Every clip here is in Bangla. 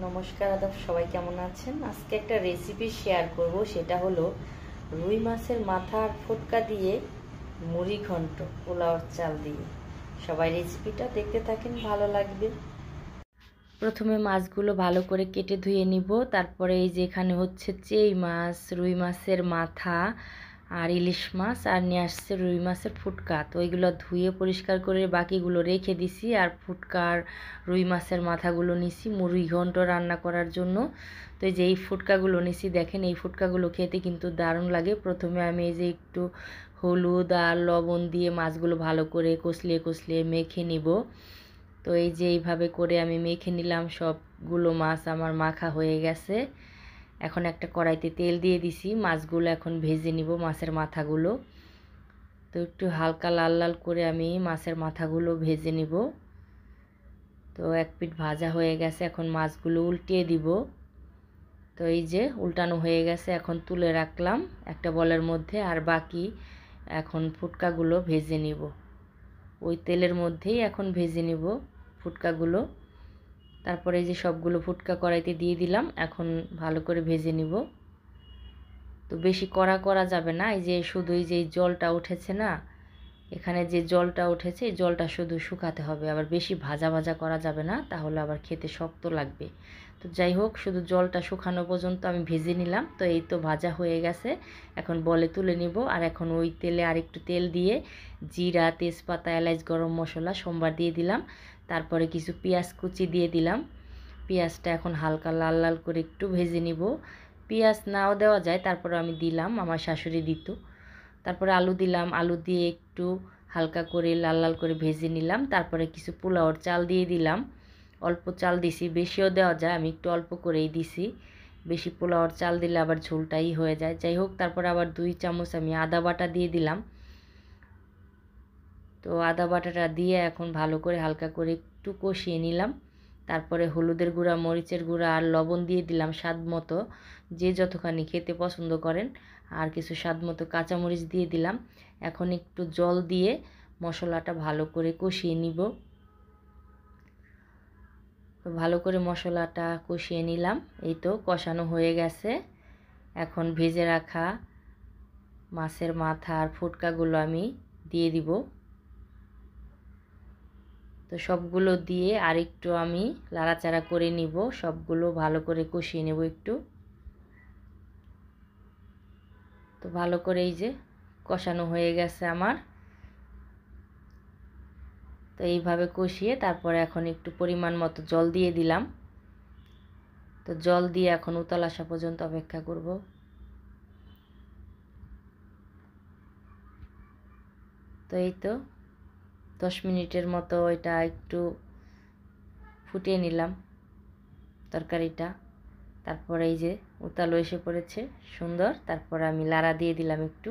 নমস্কার আদাব, সবাই কেমন আছেন? আজকে একটা রেসিপি শেয়ার করব, সেটা হলো রুই মাছের মাথা আর ফুটকা দিয়ে মুড়ি ঘন্ট পোলাওর চাল দিয়ে। সবাই রেসিপিটা দেখতে থাকেন, ভালো লাগবে। প্রথমে মাছগুলো ভালো করে কেটে ধুয়ে নিব। তারপরে এই যে এখানে হচ্ছে চেই মাছ, রুই মাছের মাথা আর ইলিশ মাছ, আর নিয়ে আসছে রুই মাছের ফুটকা। তো ওইগুলো ধুয়ে পরিষ্কার করে বাকিগুলো রেখে দিছি। আর ফুটকার রুই মাছের মাথাগুলো নিছি মুড়ি ঘন্ট রান্না করার জন্য। তো এই যে এই ফুটকাগুলো নিছি, দেখেন এই ফুটকাগুলো খেতে কিন্তু দারুণ লাগে। প্রথমে আমি এই যে একটু হলুদ আর লবণ দিয়ে মাছগুলো ভালো করে কষলিয়ে কষলিয়ে মেখে নিব। তো এই যে এইভাবে করে আমি মেখে নিলাম, সবগুলো মাছ আমার মাখা হয়ে গেছে। এখন একটা কড়াইতে তেল দিয়ে দিছি, মাছগুলো এখন ভেজে নিব, মাছের মাথাগুলো। তো একটু হালকা লাল লাল করে আমি মাছের মাথাগুলো ভেজে নিব। তো এক পিঠ ভাজা হয়ে গেছে, এখন মাছগুলো উল্টিয়ে দিব। তো এই যে উল্টানো হয়ে গেছে, এখন তুলে রাখলাম একটা বলের মধ্যে। আর বাকি এখন ফুটকাগুলো ভেজে নিব, ওই তেলের মধ্যেই এখন ভেজে নিব ফুটকাগুলো। তারপরে এই যে সবগুলো ফুটকা কড়াইতে দিয়ে দিলাম, এখন ভালো করে ভেজে নিব। তো বেশি কড়া করা যাবে না, এই যে শুধু এই যে জলটা উঠেছে না, এখানে যে জলটা উঠেছে এই জলটা শুধু শুকাতে হবে, আবার বেশি ভাজা ভাজা করা যাবে না, তাহলে আবার খেতে শক্ত লাগবে। তো যাই হোক, শুধু জলটা শুকানো পর্যন্ত আমি ভেজে নিলাম। তো এই তো ভাজা হয়ে গেছে, এখন বলে তুলে নিব। আর এখন ওই তেলে আর একটু তেল দিয়ে জিরা, তেজপাতা, এলাচ, গরম মশলা সোমবার দিয়ে দিলাম। তারপরে কিছু পেঁয়াজ কুচি দিয়ে দিলাম। পেঁয়াজটা এখন হালকা লাল লাল করে একটু ভেজে নিব। পেঁয়াজ নাও দেওয়া যায়, তারপরে আমি দিলাম, আমার শাশুড়ি দিত। তারপরে আলু দিলাম, আলু দিয়ে একটু হালকা করে লাল লাল করে ভেজে নিলাম। তারপরে কিছু পোলাওর চাল দিয়ে দিলাম, অল্প চাল দিছি, বেশিও দেওয়া যায়, আমি একটু অল্প করেই দিছি। বেশি পোলাওর চাল দিলে আবার ঝোলটাই হয়ে যায়। যাই হোক, তারপরে আবার 2 চামচ আমি আদা বাটা দিয়ে দিলাম। তো আদা বাটাটা দিয়ে এখন ভালো করে হালকা করে একটু কষিয়ে নিলাম। তারপরে হলুদের গুঁড়া, মরিচের গুঁড়া আর লবণ দিয়ে দিলাম স্বাদ মতো, যে যতখানি খেতে পছন্দ করেন। আর কিছু স্বাদ মতো কাঁচামরিচ দিয়ে দিলাম। এখন একটু জল দিয়ে মশলাটা ভালো করে কষিয়ে নিব। তো ভালো করে মশলাটা কষিয়ে নিলাম, এই তো কষানো হয়ে গেছে। এখন ভেজে রাখা মাছের মাথা আর ফুটকাগুলো আমি দিয়ে দিব। তো সবগুলো দিয়ে আরেকটু আমি লাড়াচাড়া করে নিব, সবগুলো ভালো করে কষিয়ে নেব একটু। তো ভালো করে এই যে কষানো হয়ে গেছে আমার। তো এইভাবে কষিয়ে তারপরে এখন একটু পরিমাণ মতো জল দিয়ে দিলাম। তো জল দিয়ে এখন উতল আসা পর্যন্ত অপেক্ষা করব। তো এই তো 10 মিনিটের মতো এটা একটু ফুটিয়ে নিলাম তরকারিটা। তারপরে এই যে উতালো এসে পড়েছে সুন্দর, তারপর আমি লাড়া দিয়ে দিলাম একটু।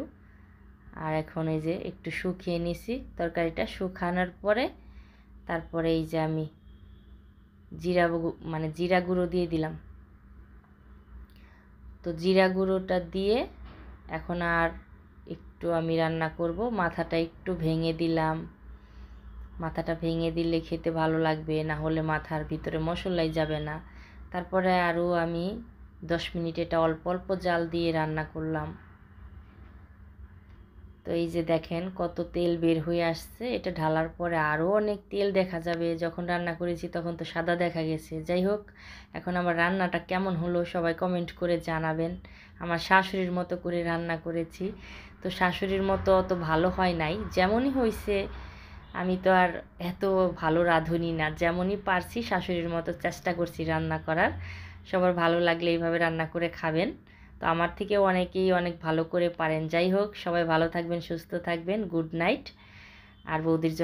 আর এখন এই যে একটু শুকিয়ে নিছি তরকারিটা, শুকানোর পরে তারপরে এই যে আমি জিরা গুঁড়ো দিয়ে দিলাম। তো জিরা গুঁড়োটা দিয়ে এখন আর একটু আমি রান্না করব। মাথাটা একটু ভেঙে দিলাম, মাথাটা ভেঙে দিলে খেতে ভালো লাগবে, না হলে মাথার ভিতরে মশলাই যাবে না। তারপরে আরও আমি 10 মিনিট এটা অল্প অল্প জাল দিয়ে রান্না করলাম। তো এই যে দেখেন কত তেল বের হয়ে আসছে, এটা ঢালার পরে আরও অনেক তেল দেখা যাবে। যখন রান্না করেছি তখন তো সাদা দেখা গেছে। যাই হোক, এখন আমার রান্নাটা কেমন হলো সবাই কমেন্ট করে জানাবেন। আমার শাশুড়ির মতো করে রান্না করেছি, তো শাশুড়ির মতো অত ভালো হয় নাই, যেমনই হয়েছে। আমি তো আর এত ভালো রাঁধুনি না, যেমনই পারছি শাশুড়ির মতো চেষ্টা করছি রান্না করার। সবার ভালো লাগলে এইভাবে রান্না করে খাবেন। তো আমার থেকেও অনেকেই অনেক ভালো করে পারেন। যাই হোক, সবাই ভালো থাকবেন, সুস্থ থাকবেন। Good night. আর বৌদির